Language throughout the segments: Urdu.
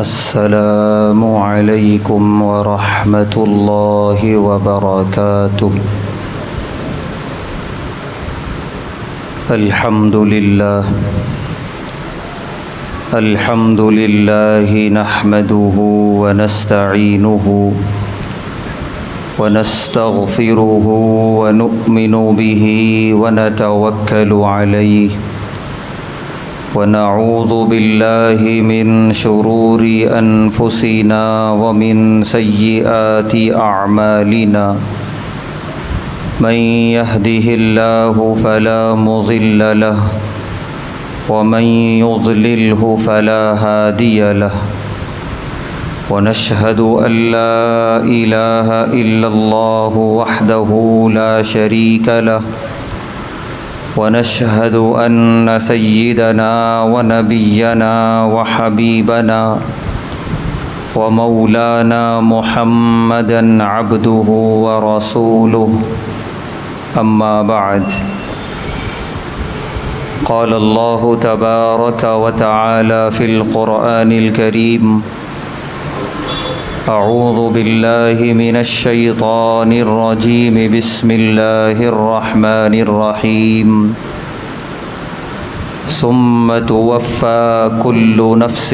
السلام علیکم ورحمۃ اللہ وبرکاتہ۔ الحمد للہ نحمده ونستعینه ونستغفره ونؤمن به ونتوکل علیہ ونعوذ باللہ من شرور انفسنا ومن سیئات اعمالنا من يهده الله فلا مضل له ومن يضلله فلا هادي له ونشهد أن لا إله إلا الله وحده لا شريك له ونشهد أن سيدنا ونبينا وحبيبنا ومولانا محمدا عبده ورسوله أما بعد قال الله تبارك وتعالى في القرآن الكريم اعوذ باللہ من الشیطان الرجیم بسم اللہ الرحمن الرحیم ثم توفى كل نفس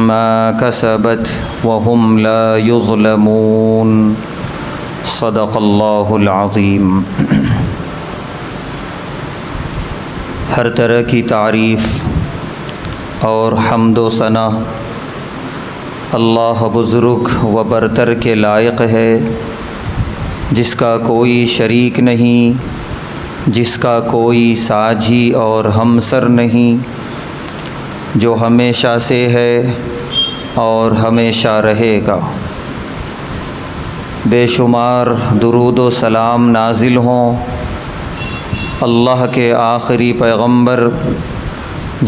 ما كسبت وهم لا يظلمون صدق اللہ العظیم۔ ہر طرح کی تعریف اور حمد و ثنا اللہ بزرگ و برتر کے لائق ہے، جس کا کوئی شریک نہیں، جس کا کوئی ساجھی اور ہمسر نہیں، جو ہمیشہ سے ہے اور ہمیشہ رہے گا۔ بے شمار درود و سلام نازل ہوں اللہ کے آخری پیغمبر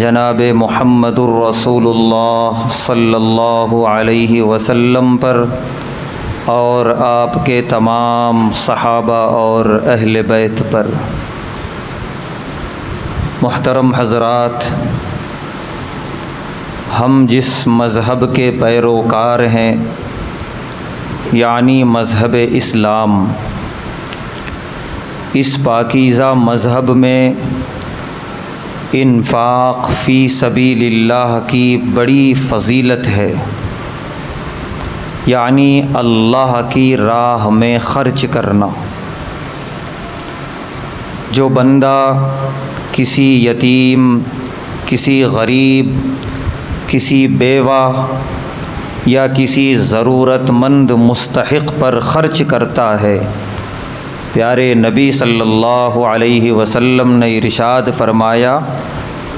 جناب محمد الرسول اللہ صلی اللہ علیہ وسلم پر اور آپ کے تمام صحابہ اور اہل بیت پر۔ محترم حضرات، ہم جس مذہب کے پیروکار ہیں یعنی مذہب اسلام، اس پاکیزہ مذہب میں انفاق فی سبیل اللہ کی بڑی فضیلت ہے، یعنی اللہ کی راہ میں خرچ کرنا۔ جو بندہ کسی یتیم، کسی غریب، کسی بیوہ یا کسی ضرورت مند مستحق پر خرچ کرتا ہے، پیارے نبی صلی اللہ علیہ وسلم نے ارشاد فرمایا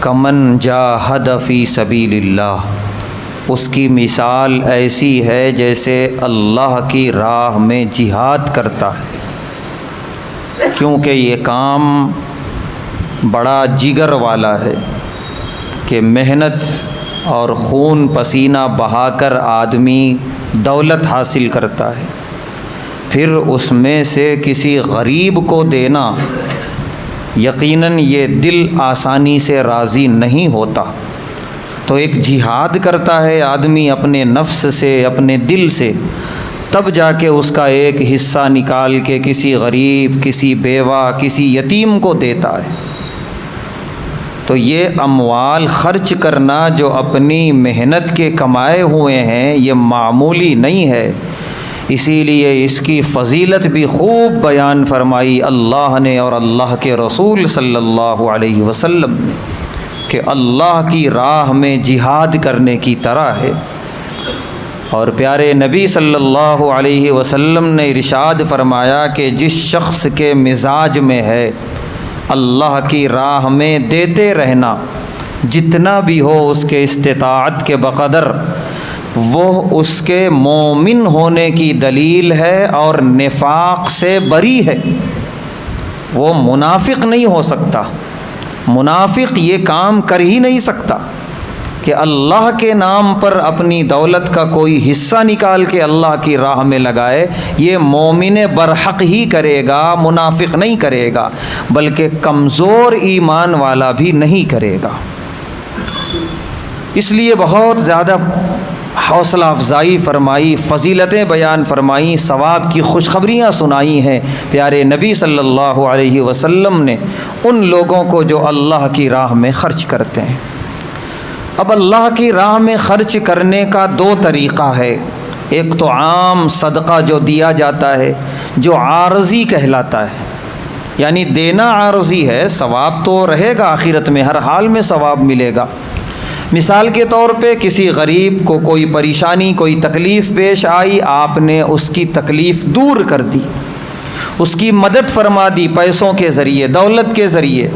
کمن جاہد فی سبیل اللہ، اس کی مثال ایسی ہے جیسے اللہ کی راہ میں جہاد کرتا ہے، کیونکہ یہ کام بڑا جگر والا ہے کہ محنت اور خون پسینہ بہا کر آدمی دولت حاصل کرتا ہے، پھر اس میں سے کسی غریب کو دینا یقیناً یہ دل آسانی سے راضی نہیں ہوتا۔ تو ایک جہاد کرتا ہے آدمی اپنے نفس سے، اپنے دل سے، تب جا کے اس کا ایک حصہ نکال کے کسی غریب، کسی بیوہ، کسی یتیم کو دیتا ہے۔ تو یہ اموال خرچ کرنا جو اپنی محنت کے کمائے ہوئے ہیں یہ معمولی نہیں ہے، اسی لیے اس کی فضیلت بھی خوب بیان فرمائی اللہ نے اور اللہ کے رسول صلی اللہ علیہ وسلم نے کہ اللہ کی راہ میں جہاد کرنے کی طرح ہے۔ اور پیارے نبی صلی اللہ علیہ وسلم نے ارشاد فرمایا کہ جس شخص کے مزاج میں ہے اللہ کی راہ میں دیتے رہنا، جتنا بھی ہو اس کے استطاعت کے بقدر، وہ اس کے مومن ہونے کی دلیل ہے اور نفاق سے بری ہے۔ وہ منافق نہیں ہو سکتا، منافق یہ کام کر ہی نہیں سکتا کہ اللہ کے نام پر اپنی دولت کا کوئی حصہ نکال کے اللہ کی راہ میں لگائے۔ یہ مومن برحق ہی کرے گا، منافق نہیں کرے گا، بلکہ کمزور ایمان والا بھی نہیں کرے گا۔ اس لیے بہت زیادہ حوصلہ افزائی فرمائی، فضیلتیں بیان فرمائیں، ثواب کی خوشخبریاں سنائی ہیں پیارے نبی صلی اللہ علیہ وسلم نے ان لوگوں کو جو اللہ کی راہ میں خرچ کرتے ہیں۔ اب اللہ کی راہ میں خرچ کرنے کا دو طریقہ ہے، ایک تو عام صدقہ جو دیا جاتا ہے جو عارضی کہلاتا ہے، یعنی دینا عارضی ہے، ثواب تو رہے گا آخرت میں، ہر حال میں ثواب ملے گا۔ مثال کے طور پہ کسی غریب کو کوئی پریشانی، کوئی تکلیف پیش آئی، آپ نے اس کی تکلیف دور کر دی، اس کی مدد فرما دی پیسوں کے ذریعے، دولت کے ذریعے،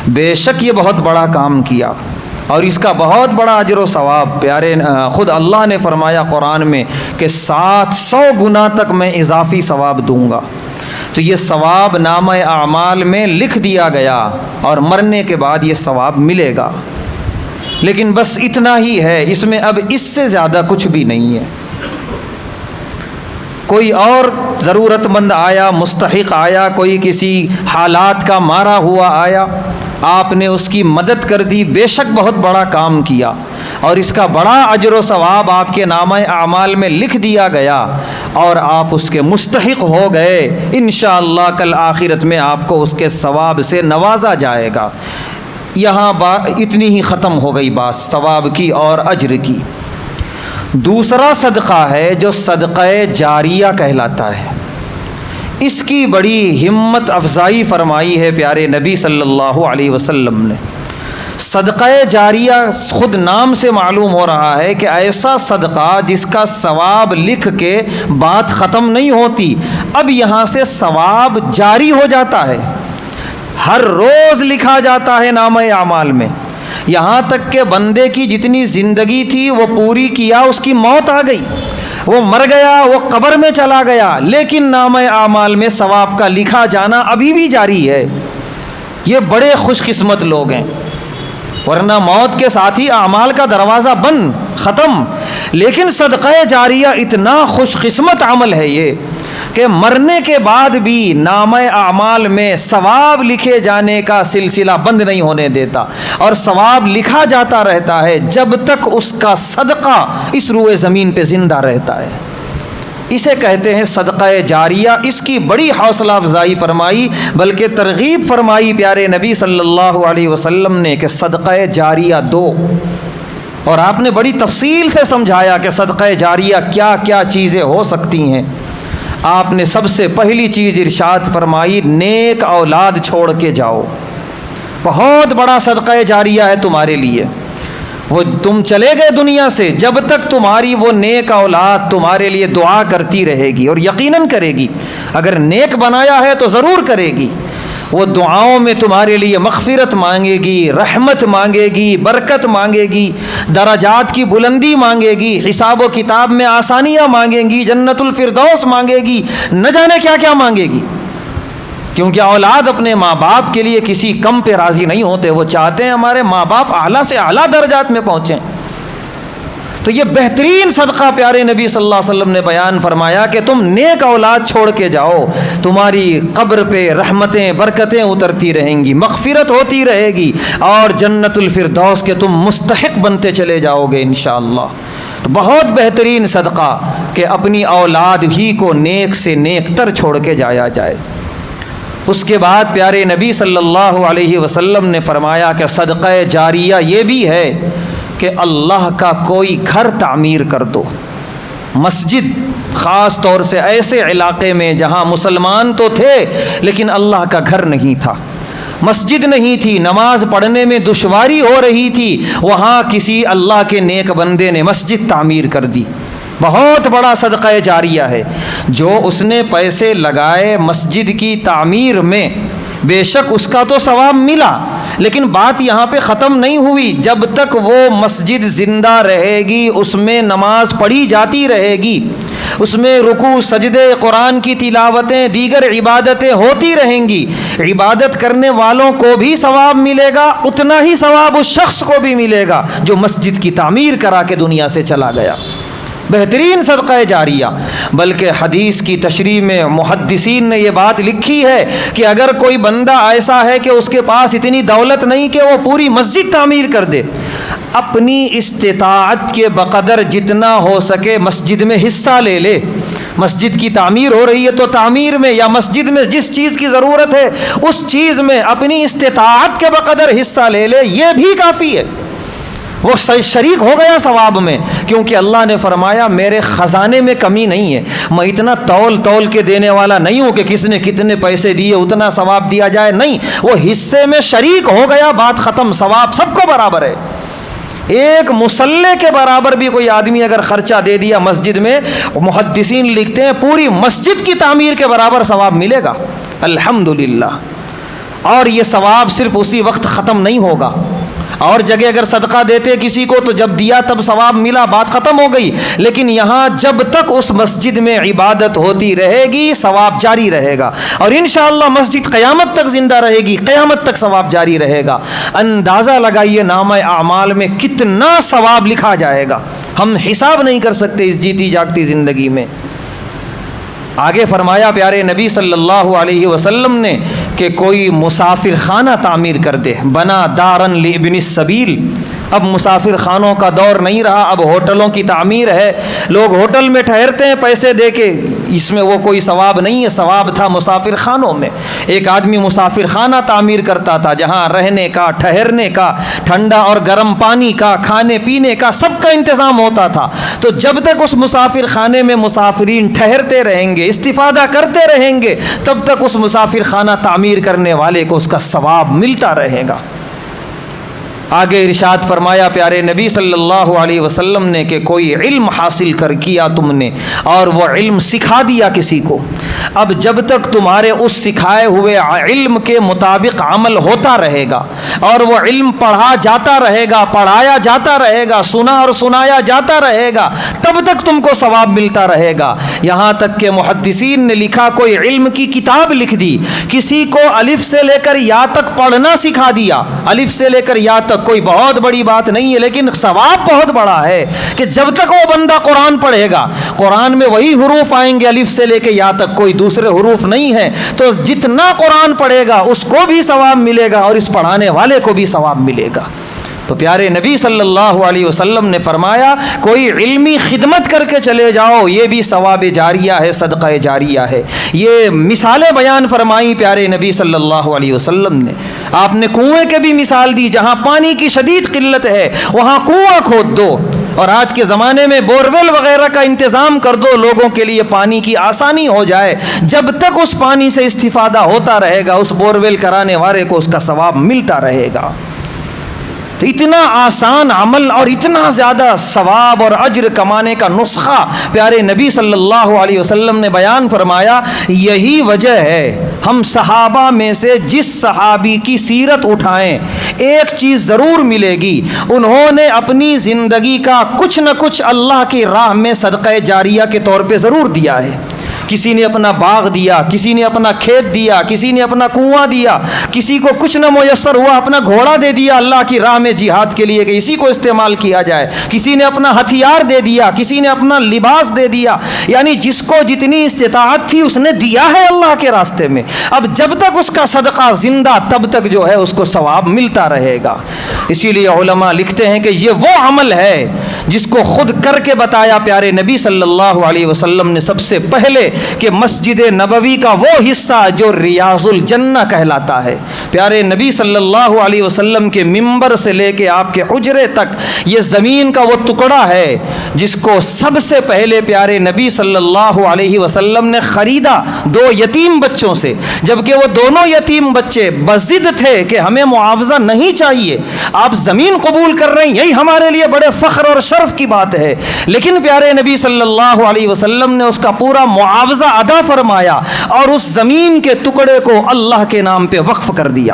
بے شک یہ بہت بڑا کام کیا اور اس کا بہت بڑا اجر و ثواب پیارے خود اللہ نے فرمایا قرآن میں کہ 700 گنا تک میں اضافی ثواب دوں گا۔ تو یہ ثواب نامہ اعمال میں لکھ دیا گیا اور مرنے کے بعد یہ ثواب ملے گا، لیکن بس اتنا ہی ہے، اس میں اب اس سے زیادہ کچھ بھی نہیں ہے۔ کوئی اور ضرورت مند آیا، مستحق آیا، کوئی کسی حالات کا مارا ہوا آیا، آپ نے اس کی مدد کر دی، بے شک بہت بڑا کام کیا اور اس کا بڑا اجر و ثواب آپ کے نامہ اعمال میں لکھ دیا گیا اور آپ اس کے مستحق ہو گئے۔ انشاءاللہ کل آخرت میں آپ کو اس کے ثواب سے نوازا جائے گا۔ یہاں اتنی ہی ختم ہو گئی بات ثواب کی اور اجر کی۔ دوسرا صدقہ ہے جو صدقہ جاریہ کہلاتا ہے، اس کی بڑی ہمت افزائی فرمائی ہے پیارے نبی صلی اللہ علیہ وسلم نے۔ صدقہ جاریہ خود نام سے معلوم ہو رہا ہے کہ ایسا صدقہ جس کا ثواب لکھ کے بات ختم نہیں ہوتی، اب یہاں سے ثواب جاری ہو جاتا ہے، ہر روز لکھا جاتا ہے نامہ اعمال میں، یہاں تک کہ بندے کی جتنی زندگی تھی وہ پوری کیا، اس کی موت آ گئی، وہ مر گیا، وہ قبر میں چلا گیا، لیکن نامہ اعمال میں ثواب کا لکھا جانا ابھی بھی جاری ہے۔ یہ بڑے خوش قسمت لوگ ہیں، ورنہ موت کے ساتھ ہی اعمال کا دروازہ بند، ختم۔ لیکن صدقہ جاریہ اتنا خوش قسمت عمل ہے یہ کہ مرنے کے بعد بھی نامہ اعمال میں ثواب لکھے جانے کا سلسلہ بند نہیں ہونے دیتا اور ثواب لکھا جاتا رہتا ہے جب تک اس کا صدقہ اس روئے زمین پہ زندہ رہتا ہے۔ اسے کہتے ہیں صدقہ جاریہ۔ اس کی بڑی حوصلہ افزائی فرمائی، بلکہ ترغیب فرمائی پیارے نبی صلی اللہ علیہ وسلم نے کہ صدقہ جاریہ دو، اور آپ نے بڑی تفصیل سے سمجھایا کہ صدقہ جاریہ کیا کیا چیزیں ہو سکتی ہیں۔ آپ نے سب سے پہلی چیز ارشاد فرمائی، نیک اولاد چھوڑ کے جاؤ، بہت بڑا صدقہ جاریہ ہے تمہارے لیے۔ وہ تم چلے گئے دنیا سے، جب تک تمہاری وہ نیک اولاد تمہارے لیے دعا کرتی رہے گی، اور یقیناً کرے گی، اگر نیک بنایا ہے تو ضرور کرے گی۔ وہ دعاؤں میں تمہارے لیے مغفرت مانگے گی، رحمت مانگے گی، برکت مانگے گی، درجات کی بلندی مانگے گی، حساب و کتاب میں آسانیاں مانگیں گی، جنت الفردوس مانگے گی، نہ جانے کیا کیا مانگے گی۔ کیونکہ اولاد اپنے ماں باپ کے لیے کسی کم پہ راضی نہیں ہوتے، وہ چاہتے ہیں ہمارے ماں باپ اعلیٰ سے اعلیٰ درجات میں پہنچیں۔ تو یہ بہترین صدقہ پیارے نبی صلی اللہ علیہ وسلم نے بیان فرمایا کہ تم نیک اولاد چھوڑ کے جاؤ، تمہاری قبر پہ رحمتیں برکتیں اترتی رہیں گی، مغفرت ہوتی رہے گی، اور جنت الفردوس کے تم مستحق بنتے چلے جاؤ گے انشاءاللہ۔ تو بہت بہترین صدقہ کہ اپنی اولاد ہی کو نیک سے نیک تر چھوڑ کے جایا جائے۔ اس کے بعد پیارے نبی صلی اللہ علیہ وسلم نے فرمایا کہ صدقہ جاریہ یہ بھی ہے کہ اللہ کا کوئی گھر تعمیر کر دو، مسجد، خاص طور سے ایسے علاقے میں جہاں مسلمان تو تھے لیکن اللہ کا گھر نہیں تھا، مسجد نہیں تھی، نماز پڑھنے میں دشواری ہو رہی تھی، وہاں کسی اللہ کے نیک بندے نے مسجد تعمیر کر دی، بہت بڑا صدقہ جاریہ ہے۔ جو اس نے پیسے لگائے مسجد کی تعمیر میں، بے شک اس کا تو ثواب ملا، لیکن بات یہاں پہ ختم نہیں ہوئی، جب تک وہ مسجد زندہ رہے گی، اس میں نماز پڑھی جاتی رہے گی، اس میں رکوع سجدے، قرآن کی تلاوتیں، دیگر عبادتیں ہوتی رہیں گی، عبادت کرنے والوں کو بھی ثواب ملے گا، اتنا ہی ثواب اس شخص کو بھی ملے گا جو مسجد کی تعمیر کرا کے دنیا سے چلا گیا۔ بہترین صدقہ جاریہ۔ بلکہ حدیث کی تشریح میں محدثین نے یہ بات لکھی ہے کہ اگر کوئی بندہ ایسا ہے کہ اس کے پاس اتنی دولت نہیں کہ وہ پوری مسجد تعمیر کر دے، اپنی استطاعت کے بقدر جتنا ہو سکے مسجد میں حصہ لے لے. مسجد کی تعمیر ہو رہی ہے تو تعمیر میں یا مسجد میں جس چیز کی ضرورت ہے اس چیز میں اپنی استطاعت کے بقدر حصہ لے لے، یہ بھی کافی ہے. وہ شریک ہو گیا ثواب میں، کیونکہ اللہ نے فرمایا میرے خزانے میں کمی نہیں ہے، میں اتنا تول کے دینے والا نہیں ہوں کہ کس نے کتنے پیسے دیے اتنا ثواب دیا جائے. نہیں، وہ حصے میں شریک ہو گیا، بات ختم. ثواب سب کو برابر ہے. ایک مصلے کے برابر بھی کوئی آدمی اگر خرچہ دے دیا مسجد میں، محدثین لکھتے ہیں پوری مسجد کی تعمیر کے برابر ثواب ملے گا. الحمدللہ. اور یہ ثواب صرف اسی وقت ختم نہیں ہوگا. اور جگہ اگر صدقہ دیتے کسی کو تو جب دیا تب ثواب ملا، بات ختم ہو گئی. لیکن یہاں جب تک اس مسجد میں عبادت ہوتی رہے گی ثواب جاری رہے گا، اور انشاءاللہ مسجد قیامت تک زندہ رہے گی، قیامت تک ثواب جاری رہے گا. اندازہ لگائیے نامہ اعمال میں کتنا ثواب لکھا جائے گا، ہم حساب نہیں کر سکتے اس جیتی جاگتی زندگی میں. آگے فرمایا پیارے نبی صلی اللہ علیہ وسلم نے کہ کوئی مسافر خانہ تعمیر کر دے. بنا دارن لابن السبیل. اب مسافر خانوں کا دور نہیں رہا، اب ہوٹلوں کی تعمیر ہے. لوگ ہوٹل میں ٹھہرتے ہیں پیسے دے کے، اس میں وہ کوئی ثواب نہیں ہے. ثواب تھا مسافر خانوں میں. ایک آدمی مسافر خانہ تعمیر کرتا تھا جہاں رہنے کا، ٹھہرنے کا، ٹھنڈا اور گرم پانی کا، کھانے پینے کا سب کا انتظام ہوتا تھا. تو جب تک اس مسافر خانے میں مسافرین ٹھہرتے رہیں گے، استفادہ کرتے رہیں گے، تب تک اس مسافر خانہ تعمیر کرنے والے کو اس کا ثواب ملتا رہے گا. آگے ارشاد فرمایا پیارے نبی صلی اللہ علیہ وسلم نے کہ کوئی علم حاصل کیا تم نے اور وہ علم سکھا دیا کسی کو. اب جب تک تمہارے اس سکھائے ہوئے علم کے مطابق عمل ہوتا رہے گا اور وہ علم پڑھا جاتا رہے گا، پڑھایا جاتا رہے گا، سنا اور سنایا جاتا رہے گا، تب تک تم کو ثواب ملتا رہے گا. یہاں تک کہ محدثین نے لکھا کوئی علم کی کتاب لکھ دی، کسی کو الف سے لے کر یا تک پڑھنا سکھا دیا. الف سے لے کر یا تک کوئی بہت بڑی بات نہیں ہے، لیکن ثواب بہت بڑا ہے کہ جب تک وہ بندہ قرآن پڑھے گا، قرآن میں وہی حروف آئیں گے الف سے لے کے یا تک، کوئی دوسرے حروف نہیں ہیں. تو جتنا قرآن پڑھے گا اس کو بھی ثواب ملے گا اور اس پڑھانے والے کو بھی ثواب ملے گا. تو پیارے نبی صلی اللہ علیہ وسلم نے فرمایا کوئی علمی خدمت کر کے چلے جاؤ، یہ بھی ثواب جاریہ ہے، صدقہ جاریہ ہے. یہ مثالیں بیان فرمائی پیارے نبی صلی اللہ علیہ وسلم نے. آپ نے کنویں کے بھی مثال دی، جہاں پانی کی شدید قلت ہے وہاں کنواں کھود دو، اور آج کے زمانے میں بورویل وغیرہ کا انتظام کر دو، لوگوں کے لیے پانی کی آسانی ہو جائے. جب تک اس پانی سے استفادہ ہوتا رہے گا اس بورویل کرانے والے کو اس کا ثواب ملتا رہے گا. تو اتنا آسان عمل اور اتنا زیادہ ثواب اور اجر کمانے کا نسخہ پیارے نبی صلی اللہ علیہ وسلم نے بیان فرمایا. یہی وجہ ہے ہم صحابہ میں سے جس صحابی کی سیرت اٹھائیں ایک چیز ضرور ملے گی، انہوں نے اپنی زندگی کا کچھ نہ کچھ اللہ کی راہ میں صدقہ جاریہ کے طور پہ ضرور دیا ہے. کسی نے اپنا باغ دیا، کسی نے اپنا کھیت دیا، کسی نے اپنا کنواں دیا، کسی کو کچھ نہ میسر ہوا اپنا گھوڑا دے دیا اللہ کی راہ میں جہاد کے لیے کہ اسی کو استعمال کیا جائے، کسی نے اپنا ہتھیار دے دیا، کسی نے اپنا لباس دے دیا. یعنی جس کو جتنی استطاعت تھی اس نے دیا ہے اللہ کے راستے میں. اب جب تک اس کا صدقہ زندہ تب تک جو ہے اس کو ثواب ملتا رہے گا. اسی لیے علماء لکھتے ہیں کہ یہ وہ عمل ہے جس کو خود کر کے بتایا پیارے نبی صلی اللہ علیہ وسلم نے سب سے پہلے کہ مسجد نبوی کا وہ حصہ جو ریاض الجنہ کہلاتا ہے. پیارے نبی صلی اللہ علیہ وسلم کے منبر سے لے کے آپ کے حجرے تک یہ زمین کا وہ ٹکڑا ہے جس کو سب سے پہلے پیارے نبی صلی اللہ علیہ وسلم نے خریدا 2 یتیم بچوں سے، جبکہ وہ دونوں یتیم بچے بضد تھے کہ ہمیں معاوضہ نہیں چاہیے، آپ زمین قبول کر رہے ہیں، یہی ہمارے لیے بڑے فخر اور شرف کی بات ہے. لیکن پیارے نبی صلی اللہ علیہ وسلم نے اس کا پورا معاوضہ ادا فرمایا اور اس زمین کے ٹکڑے کو اللہ کے نام پہ وقف کر دیا.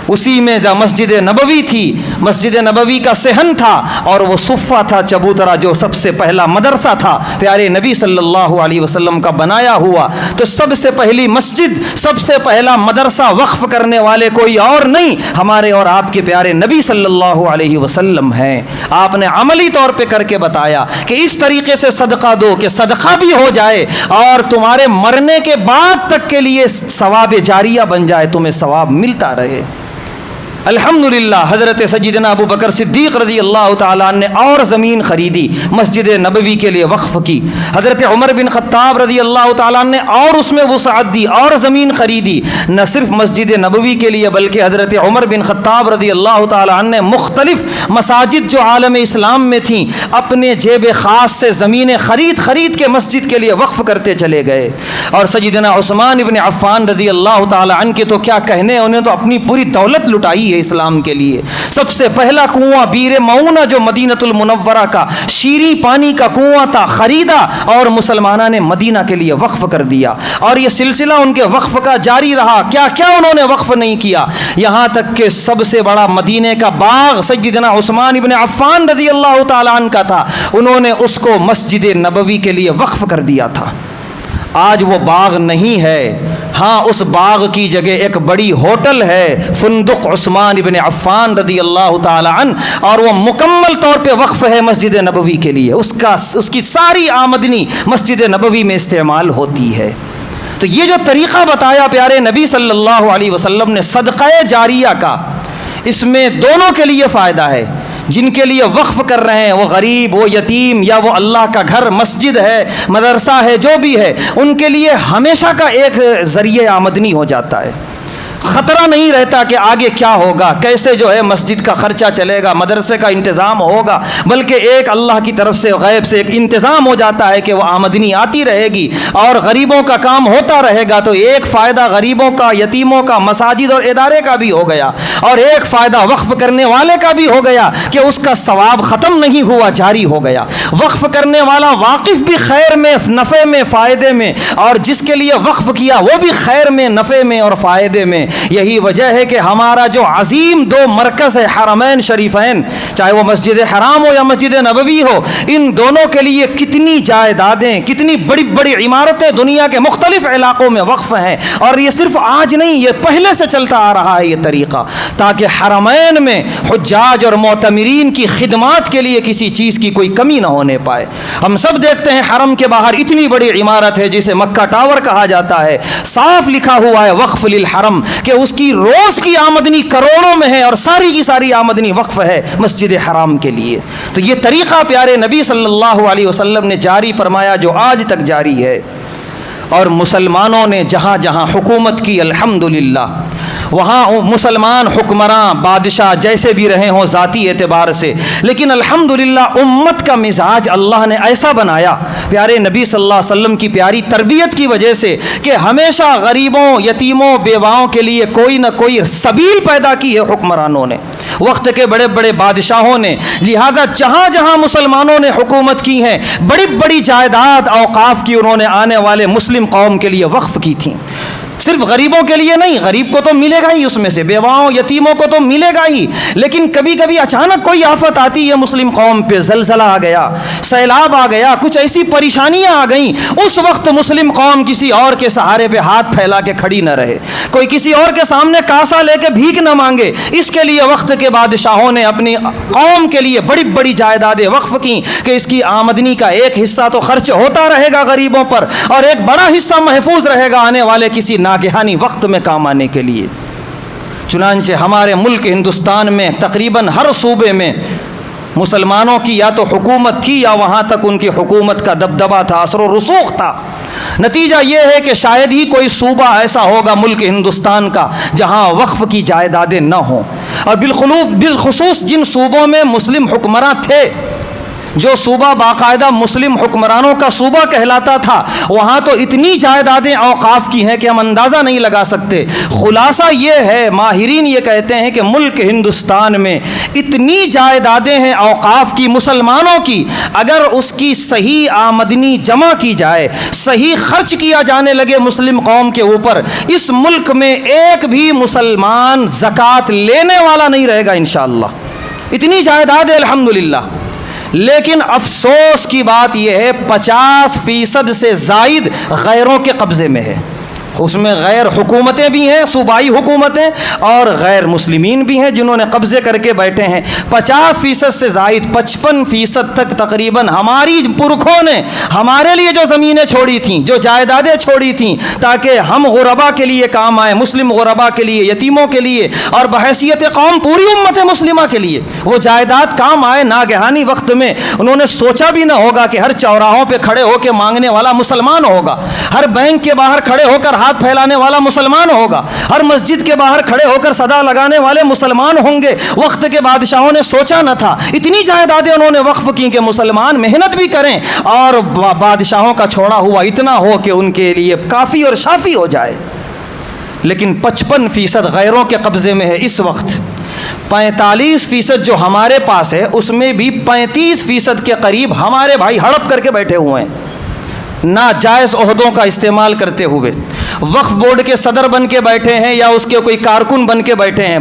اسی میں مسجد نبوی تھی، مسجد نبوی کا صحن تھا اور وہ صفہ تھا چبوترا جو سب سے پہلا مدرسہ تھا پیارے نبی صلی اللہ علیہ وسلم کا بنایا ہوا. تو سب سے پہلی مسجد، سب سے پہلا مدرسہ وقف کرنے والے کوئی اور نہیں، ہمارے اور آپ کے پیارے نبی صلی اللہ علیہ وسلم ہیں. آپ نے عملی طور پہ کر کے بتایا کہ اس طریقے سے صدقہ دو کہ صدقہ بھی ہو جائے اور تمہارے مرنے کے بعد تک کے لیے ثواب جاریہ بن جائے، تمہیں ثواب ملتا رہے. الحمدللہ حضرت سیدنا ابو بکر صدیق رضی اللہ تعالیٰ عنہ نے اور زمین خریدی، مسجد نبوی کے لیے وقف کی۔ حضرت عمر بن خطاب رضی اللہ تعالیٰ عنہ نے اور اس میں وسعت دی اور زمین خریدی، نہ صرف مسجد نبوی کے لیے بلکہ حضرت عمر بن خطاب رضی اللہ تعالیٰ عنہ نے مختلف مساجد جو عالم اسلام میں تھیں اپنے جیب خاص سے زمینیں خرید کے مسجد کے لیے وقف کرتے چلے گئے۔ اور سیدنا عثمان بن عفان رضی اللہ تعالیٰ عنہ کے تو کیا کہنے، انہیں تو اپنی پوری دولت لٹائی ہے اسلام کے لیے۔ سب سے پہلا کنواں بیر معونہ جو مدینۃ المنورہ کا شیریں پانی کا کنواں تھا خریدا اور مسلمانوں نے مدینہ کے لیے وقف کر دیا، اور یہ سلسلہ ان کے وقف کا جاری رہا۔ کیا کیا انہوں نے وقف نہیں کیا، یہاں تک کہ سب سے بڑا مدینے کا باغ سیدنا عثمان بن عفان رضی اللہ تعالیٰ عنہ کا تھا، انہوں نے اس کو مسجد نبوی کے لیے وقف کر دیا تھا۔ آج وہ باغ نہیں ہے، ہاں اس باغ کی جگہ ایک بڑی ہوٹل ہے فندق عثمان بن عفان رضی اللہ تعالی عنہ، اور وہ مکمل طور پہ وقف ہے مسجد نبوی کے لیے، اس کی ساری آمدنی مسجد نبوی میں استعمال ہوتی ہے۔ تو یہ جو طریقہ بتایا پیارے نبی صلی اللہ علیہ وسلم نے صدقہ جاریہ کا، اس میں دونوں کے لیے فائدہ ہے، جن کے لیے وقف کر رہے ہیں، وہ غریب، وہ یتیم، یا وہ اللہ کا گھر، مسجد ہے، مدرسہ ہے، جو بھی ہے، ان کے لیے ہمیشہ کا ایک ذریعہ آمدنی ہو جاتا ہے۔ خطرہ نہیں رہتا کہ آگے کیا ہوگا، کیسے جو ہے مسجد کا خرچہ چلے گا، مدرسے کا انتظام ہوگا، بلکہ ایک اللہ کی طرف سے غیب سے ایک انتظام ہو جاتا ہے کہ وہ آمدنی آتی رہے گی اور غریبوں کا کام ہوتا رہے گا۔ تو ایک فائدہ غریبوں کا، یتیموں کا، مساجد اور ادارے کا بھی ہو گیا، اور ایک فائدہ وقف کرنے والے کا بھی ہو گیا کہ اس کا ثواب ختم نہیں ہوا، جاری ہو گیا۔ وقف کرنے والا واقف بھی خیر میں، نفع میں، فائدے میں، اور جس کے لیے وقف کیا وہ بھی خیر میں، نفع میں اور فائدے میں۔ یہی وجہ ہے کہ ہمارا جو عظیم دو مرکز ہے حرمین شریفین، چاہے وہ مسجد حرام ہو یا مسجد نبوی ہو، ان دونوں کے لیے کتنی جائیدادیں، کتنی بڑی بڑی عمارتیں دنیا کے مختلف علاقوں میں وقف ہیں، اور یہ صرف آج نہیں، یہ پہلے سے چلتا آ رہا ہے یہ طریقہ، تاکہ حرمین میں حجاج اور معتمرین کی خدمات کے لیے کسی چیز کی کوئی کمی نہ ہونے پائے۔ ہم سب دیکھتے ہیں حرم کے باہر اتنی بڑی عمارت ہے جسے مکہ ٹاور کہا جاتا ہے، صاف لکھا ہوا ہے وقف للحرم، کہ اس کی روز کی آمدنی کروڑوں میں ہے، اور ساری کی ساری آمدنی وقف ہے مسجد حرام کے لیے۔ تو یہ طریقہ پیارے نبی صلی اللہ علیہ وسلم نے جاری فرمایا، جو آج تک جاری ہے، اور مسلمانوں نے جہاں جہاں حکومت کی الحمدللہ، وہاں مسلمان حکمراں بادشاہ جیسے بھی رہے ہوں ذاتی اعتبار سے، لیکن الحمدللہ امت کا مزاج اللہ نے ایسا بنایا پیارے نبی صلی اللہ علیہ وسلم کی پیاری تربیت کی وجہ سے کہ ہمیشہ غریبوں، یتیموں، بیواؤں کے لیے کوئی نہ کوئی سبیل پیدا کی ہے حکمرانوں نے، وقت کے بڑے بڑے بادشاہوں نے۔ لہذا جہاں جہاں مسلمانوں نے حکومت کی ہیں، بڑی بڑی جائیداد اوقاف کی انہوں نے آنے والے مسلم قوم کے لیے وقف کی تھیں۔ صرف غریبوں کے لیے نہیں، غریب کو تو ملے گا ہی اس میں سے، بیواؤں یتیموں کو تو ملے گا ہی، لیکن کبھی کبھی اچانک کوئی آفت آتی ہے مسلم قوم پہ، زلزلہ آ گیا، سیلاب آ گیا، کچھ ایسی پریشانیاں آ گئیں، اس وقت مسلم قوم کسی اور کے سہارے پہ ہاتھ پھیلا کے کھڑی نہ رہے، کوئی کسی اور کے سامنے کاسا لے کے بھیک نہ مانگے۔ اس کے لیے وقت کے بادشاہوں نے اپنی قوم کے لیے بڑی بڑی جائیدادیں وقف کی کہ اس کی آمدنی کا ایک حصہ تو خرچ ہوتا رہے گا غریبوں پر، اور ایک بڑا حصہ محفوظ رہے گا آنے والے کسی ناگہانی وقت میں کام آنے کے لیے۔ چنانچہ ہمارے ملک ہندوستان میں تقریباً ہر صوبے میں مسلمانوں کی یا تو حکومت تھی یا وہاں تک ان کی حکومت کا دبدبہ تھا، اثر و رسوخ تھا۔ نتیجہ یہ ہے کہ شاید ہی کوئی صوبہ ایسا ہوگا ملک ہندوستان کا جہاں وقف کی جائیدادیں نہ ہوں، اور بالخصوص جن صوبوں میں مسلم حکمراں تھے، جو صوبہ باقاعدہ مسلم حکمرانوں کا صوبہ کہلاتا تھا، وہاں تو اتنی جائیدادیں اوقاف کی ہیں کہ ہم اندازہ نہیں لگا سکتے۔ خلاصہ یہ ہے، ماہرین یہ کہتے ہیں کہ ملک ہندوستان میں اتنی جائیدادیں ہیں اوقاف کی مسلمانوں کی، اگر اس کی صحیح آمدنی جمع کی جائے، صحیح خرچ کیا جانے لگے مسلم قوم کے اوپر، اس ملک میں ایک بھی مسلمان زکوٰۃ لینے والا نہیں رہے گا انشاءاللہ۔ اتنی جائیداد ہے الحمدللہ۔ لیکن افسوس کی بات یہ ہے 50% سے زائد غیروں کے قبضے میں ہے، اس میں غیر حکومتیں بھی ہیں، صوبائی حکومتیں، اور غیر مسلمین بھی ہیں جنہوں نے قبضے کر کے بیٹھے ہیں۔ 50% سے زائد 55% تک تقریباً ہماری پرکھوں نے ہمارے لیے جو زمینیں چھوڑی تھیں، جو جائیدادیں چھوڑی تھیں، تاکہ ہم غربا کے لیے کام آئے، مسلم غربا کے لیے، یتیموں کے لیے، اور بحیثیت قوم پوری امت مسلمہ کے لیے وہ جائیداد کام آئے۔ ناگہانی وقت میں انہوں نے سوچا بھی نہ ہوگا کہ ہر چوراہوں پہ کھڑے ہو کے مانگنے والا مسلمان ہوگا، ہر بینک کے باہر کھڑے ہو کر ہاتھ پھیلانے والا مسلمان ہوگا، ہر مسجد کے باہر کھڑے ہو کر صدا لگانے والے مسلمان ہوں گے۔ وقت کے بادشاہوں نے سوچا نہ تھا، اتنی جائیدادیں انہوں نے وقف کی کہ مسلمان محنت بھی کریں اور بادشاہوں کا چھوڑا ہوا اتنا ہو کہ ان کے لیے کافی اور شافی ہو جائے۔ لیکن 55% غیروں کے قبضے میں ہے اس وقت۔ 45% جو ہمارے پاس ہے اس میں بھی 35% کے قریب ہمارے بھائی ہڑپ کر کے بیٹھے ہوئے ہیں، ناجائز عہدوں کا استعمال کرتے ہوئے۔ وقف بورڈ کے صدر بن کے بیٹھے ہیں یا اس کے کوئی کارکن بن کے بیٹھے ہیں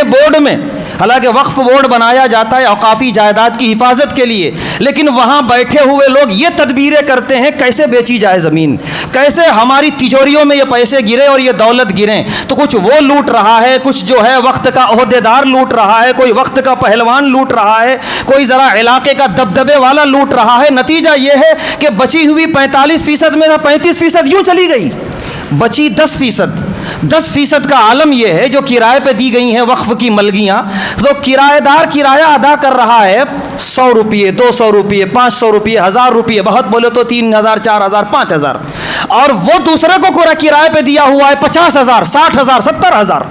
بورڈ میں، حالانکہ وقف بورڈ بنایا جاتا ہے اوقافی جائیداد کی حفاظت کے لیے، لیکن وہاں بیٹھے ہوئے لوگ یہ تدبیریں کرتے ہیں کیسے بیچی جائے زمین، کیسے ہماری تجوریوں میں یہ پیسے گرے اور یہ دولت گریں۔ تو کچھ وہ لوٹ رہا ہے، کچھ جو ہے وقت کا عہدیدار لوٹ رہا ہے، کوئی وقت کا پہلوان لوٹ رہا ہے، کوئی ذرا علاقے کا دبدبے والا لوٹ رہا ہے۔ نتیجہ یہ ہے کہ بچی ہوئی 45% میں 35% یوں چلی گئی، بچی 10% کا عالم یہ ہے جو کرائے پہ دی گئی ہیں وقف کی ملگیاں، تو کرایہ دار کرایہ ادا کر رہا ہے 100 روپیے، 200 روپیے، 500 روپیے، 1000 روپیے، بہت بولے تو 3000، 4000، 5000، اور وہ دوسرے کو کرائے پہ دیا ہوا ہے 50000، 60000، 70000،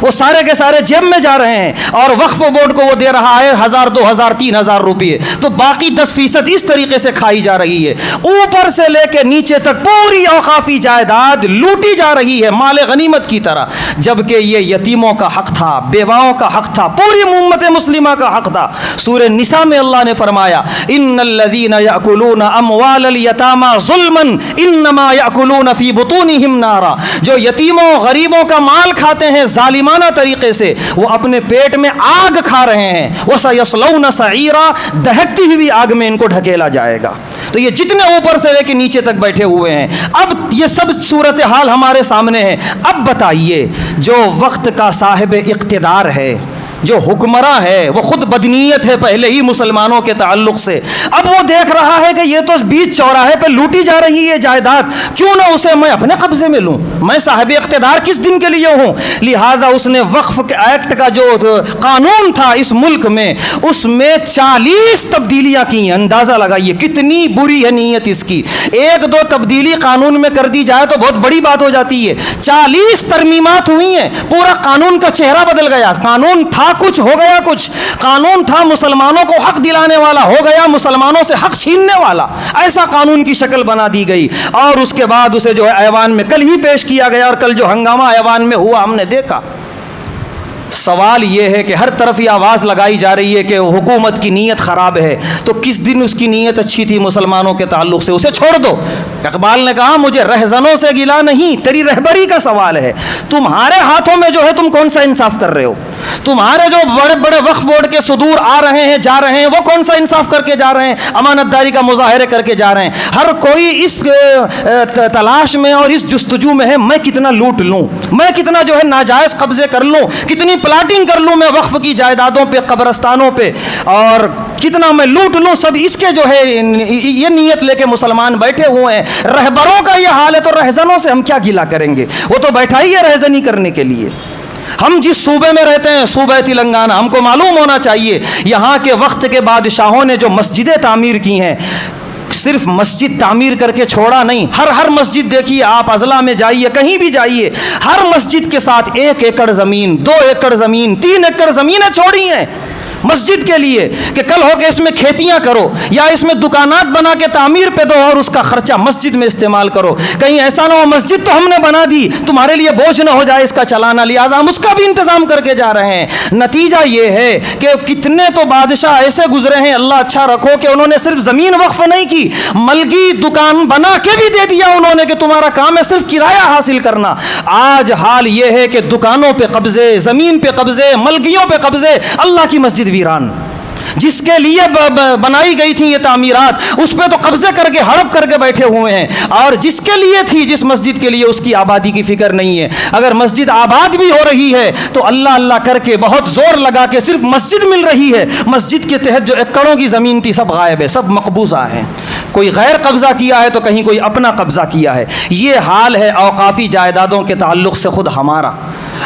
وہ سارے کے سارے جیب میں جا رہے ہیں، اور وقف بورڈ کو وہ دے رہا ہے 1000، 2000، 3000 روپیے، تو باقی 10% اس طریقے سے کھائی جا رہی ہے۔ اوپر سے لے کے نیچے تک پوری اوقافی جائیداد لوٹی جا رہی ہے مال غنیمت کی طرح، جبکہ یہ یتیموں کا حق تھا، بیواؤں کا حق تھا، پوری امت مسلمہ کا حق تھا۔ سورہ نساء میں اللہ نے فرمایا ان الذین یأکلون اموال الیتامی ظلما انما یأکلون فی بطونہم نارا، جو یتیموں غریبوں کا مال کھاتے ہیں ظالمانہ طریقے سے، وہ اپنے پیٹ میں آگ کھا رہے ہیں، وَسَيَصْلَوْنَ سَعِيرًا، دہکتی ہوئی آگ میں ان کو ڈھکیلا جائے گا۔ تو یہ جتنے اوپر سے لے کے نیچے تک بیٹھے ہوئے ہیں، اب یہ سب صورتحال ہمارے سامنے ہے۔ اب بتائیے جو وقت کا صاحب اقتدار ہے، جو حکمراں ہے، وہ خود بدنیت ہے پہلے ہی مسلمانوں کے تعلق سے، اب وہ دیکھ رہا ہے کہ یہ تو بیچ چوراہے پہ لوٹی جا رہی ہے جائیداد، کیوں نہ اسے میں اپنے قبضے میں لوں، میں صاحب اقتدار کس دن کے لیے ہوں۔ لہذا اس نے وقف ایکٹ کا جو قانون تھا اس ملک میں، اس میں 40 تبدیلیاں کی ہیں۔ اندازہ لگائیے کتنی بری ہے نیت اس کی۔ 1-2 تبدیلی قانون میں کر دی جائے تو بہت بڑی بات ہو جاتی ہے، 40 ترمیمات ہوئی ہیں، پورا قانون کا چہرہ بدل گیا۔ قانون تھا کچھ، ہو گیا کچھ۔ قانون تھا مسلمانوں کو حق دلانے والا، ہو گیا مسلمانوں سے حق چھیننے والا۔ ایسا قانون کی شکل بنا دی گئی، اور اس کے بعد اسے جو ہے ایوان میں کل ہی پیش کیا گیا، اور کل جو ہنگامہ ایوان میں ہوا ہم نے دیکھا۔ سوال یہ ہے کہ ہر طرف یہ آواز لگائی جا رہی ہے کہ حکومت کی نیت خراب ہے، تو کس دن اس کی نیت اچھی تھی مسلمانوں کے تعلق سے؟ اسے چھوڑ دو۔ اقبال نے کہا مجھے رہزنوں سے گلا نہیں، تیری رہبری کا سوال ہے۔ تمہارے ہاتھوں میں جو ہے تم کون سا انصاف کر رہے ہو؟ تمہارے جو بڑے بڑے وقف بورڈ کے صدور آ رہے ہیں جا رہے ہیں، وہ کون سا انصاف کر کے جا رہے ہیں؟ امانت داری کا مظاہرے کر کے جا رہے ہیں۔ ہر کوئی اس تلاش میں اور اس جستجو میں ہے میں کتنا لوٹ لوں، میں کتنا جو ہے ناجائز قبضے کر لوں، کتنی پلاٹنگ کر لوں میں وقف کی جائیدادوں پہ، قبرستانوں پہ، اور کتنا میں لوٹ لوں۔ سب اس کے جو ہے یہ نیت لے کے مسلمان بیٹھے ہوئے ہیں۔ رہبروں کا یہ حال ہے تو رہزنوں سے ہم کیا گلہ کریں گے؟ وہ تو بیٹھا ہی ہے رہزنی کرنے کے لیے۔ ہم جس صوبے میں رہتے ہیں، صوبہ تلنگانہ، ہم کو معلوم ہونا چاہیے یہاں کے وقت کے بادشاہوں نے جو مسجدیں تعمیر کی ہیں، صرف مسجد تعمیر کر کے چھوڑا نہیں، ہر مسجد دیکھیے آپ، اضلاع میں جائیے، کہیں بھی جائیے، ہر مسجد کے ساتھ 1 ایکڑ زمین، 2 ایکڑ زمین، 3 ایکڑ زمینیں چھوڑی ہیں مسجد کے لیے کہ کل ہو کے اس میں کھیتیاں کرو یا اس میں دکانات بنا کے تعمیر پہ دو اور اس کا خرچہ مسجد میں استعمال کرو۔ کہیں ایسا نہ ہو مسجد تو ہم نے بنا دی، تمہارے لیے بوجھ نہ ہو جائے اس کا چلانا، لہٰذا ہم اس کا بھی انتظام کر کے جا رہے ہیں۔ نتیجہ یہ ہے کہ کتنے تو بادشاہ ایسے گزرے ہیں، اللہ اچھا رکھو، کہ انہوں نے صرف زمین وقف نہیں کی، ملگی دکان بنا کے بھی دے دیا انہوں نے کہ تمہارا کام ہے صرف کرایہ حاصل کرنا۔ آج حال یہ ہے کہ دکانوں پہ قبضے، زمین پہ قبضے، ملگیوں پہ قبضے، اللہ کی مسجد ویران۔ جس کے لیے بنائی گئی تھی یہ تعمیرات، اس پہ تو قبضے کر کے ہڑپ کر کے بیٹھے ہوئے ہیں، اور جس کے لیے تھی، جس مسجد کے لیے، اس کی آبادی کی فکر نہیں ہے۔ اگر مسجد آباد بھی ہو رہی ہے تو اللہ اللہ کر کے بہت زور لگا کے صرف مسجد مل رہی ہے، مسجد کے تحت جو ایکڑوں کی زمین تھی سب غائب ہے، سب مقبوضہ ہیں، کوئی غیر قبضہ کیا ہے تو کہیں کوئی اپنا قبضہ کیا ہے۔ یہ حال ہے اوقافی جائیدادوں کے تعلق سے خود ہمارا۔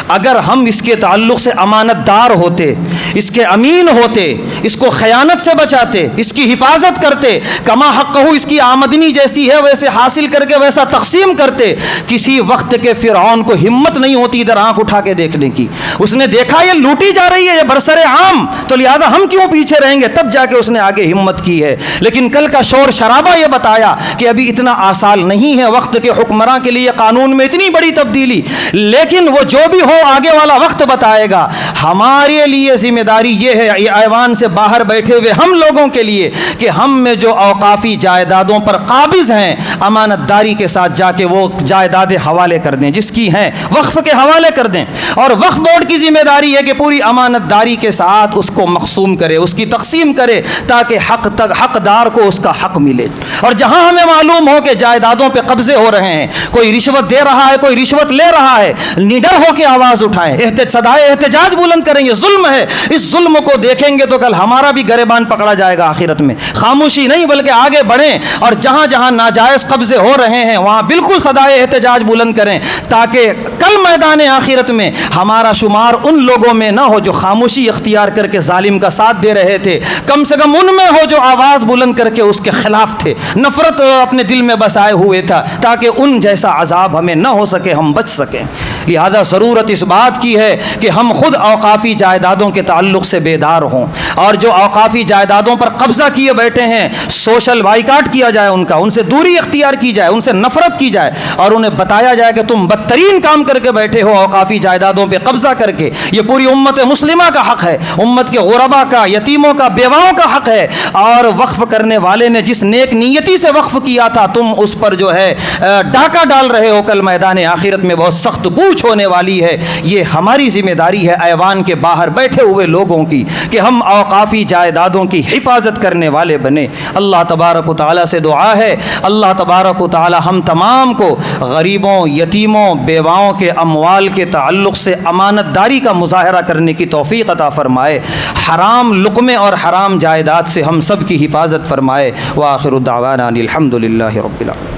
اگر ہم اس کے تعلق سے امانت دار ہوتے، اس کے امین ہوتے، اس کو خیانت سے بچاتے، اس کی حفاظت کرتے، کما حقہ، اس کی آمدنی جیسی ہے ویسے حاصل کر کے ویسا تقسیم کرتے، کسی وقت کے فرعون کو ہمت نہیں ہوتی ادھر آنکھ اٹھا کے دیکھنے کی۔ اس نے دیکھا یہ لوٹی جا رہی ہے، یہ برسر عام، تو لہذا ہم کیوں پیچھے رہیں گے، تب جا کے اس نے آگے ہمت کی ہے۔ لیکن کل کا شور شرابہ یہ بتایا کہ ابھی اتنا آسان نہیں ہے وقت کے حکمراں کے لیے قانون میں اتنی بڑی تبدیلی، لیکن وہ جو بھی ہو آگے والا وقت بتائے گا۔ ہمارے لیے ذمہ داری یہ ہے، یہ ایوان سے باہر بیٹھے ہوئے ہم لوگوں کے لیے، کہ ہم میں جو اوقافی جائیدادوں پر قابض ہیں، امانت داری کے ساتھ جا کے وہ جائیدادیں حوالے کر دیں، جس کی ہیں وقف کے حوالے کر دیں، اور وقف بورڈ کی ذمہ داری ہے کہ پوری امانت داری کے ساتھ اس کو مقسوم کرے، اس کی تقسیم کرے، تاکہ حقدار کو اس کا حق ملے۔ اور جہاں ہمیں معلوم ہو کہ جائیدادوں پہ قبضے ہو رہے ہیں، کوئی رشوت دے رہا ہے، کوئی رشوت لے رہا ہے، نڈر ہو کے آواز اٹھائیں، صدائے احتجاج بلند کریں، یہ ظلم ہے۔ اس ظلم کو دیکھیں گے تو کل ہمارا بھی گریبان پکڑا جائے گا آخرت میں۔ خاموشی نہیں بلکہ آگے بڑھیں، اور جہاں جہاں ناجائز قبضے ہو رہے ہیں وہاں بالکل صدائے احتجاج بلند کریں، تاکہ کل میدان آخرت میں ہمارا شمار ان لوگوں میں نہ ہو جو خاموشی اختیار کر کے ظالم کا ساتھ دے رہے تھے، کم سے کم ان میں ہو جو آواز بلند کر کے اس کے خلاف تھے، نفرت اپنے دل میں بسائے ہوئے تھا، تاکہ ان جیسا عذاب ہمیں نہ ہو سکے، ہم بچ سکیں۔ لہذا ضرورت اس بات کی ہے کہ ہم خود اوقافی جائیدادوں کے تعلق سے بیدار ہوں، اور جو اوقافی جائیدادوں پر قبضہ کیے بیٹھے ہیں سوشل بائیکاٹ کیا جائے، ان سے دوری اختیار کی جائے، ان سے نفرت کی جائے، اور انہیں بتایا جائے کہ تم بدترین کام کر کے بیٹھے ہو اوقافی جائیدادوں پہ قبضہ کر کے۔ یہ پوری امت مسلمہ کا حق ہے، امت کے غربا کا، یتیموں کا، بیواؤں کا حق ہے، اور وقف کرنے والے نے جس نیک نیتی سے وقف کیا تھا تم اس پر جو ہے ڈاکہ ڈال رہے ہو، کل میدان آخرت میں بہت سخت پوچھ ہونے والی ہے۔ یہ ہماری ذمہ داری ہے ایوان کے باہر بیٹھے ہوئے لوگوں کی، کہ ہم اوقافی جائیدادوں کی حفاظت کرنے والے بنے۔ اللہ تبارک و تعالیٰ سے دعا ہے، اللہ تبارک و تعالیٰ ہم تمام کو غریبوں، یتیموں، بیواؤں کے اموال کے تعلق سے امانت داری کا مظاہرہ کرنے کی توفیق عطا فرمائے، حرام لقمے اور حرام جائیداد سے ہم سب کی حفاظت فرمائے۔ وآخر دعوانا الحمد للہ رب العالمین۔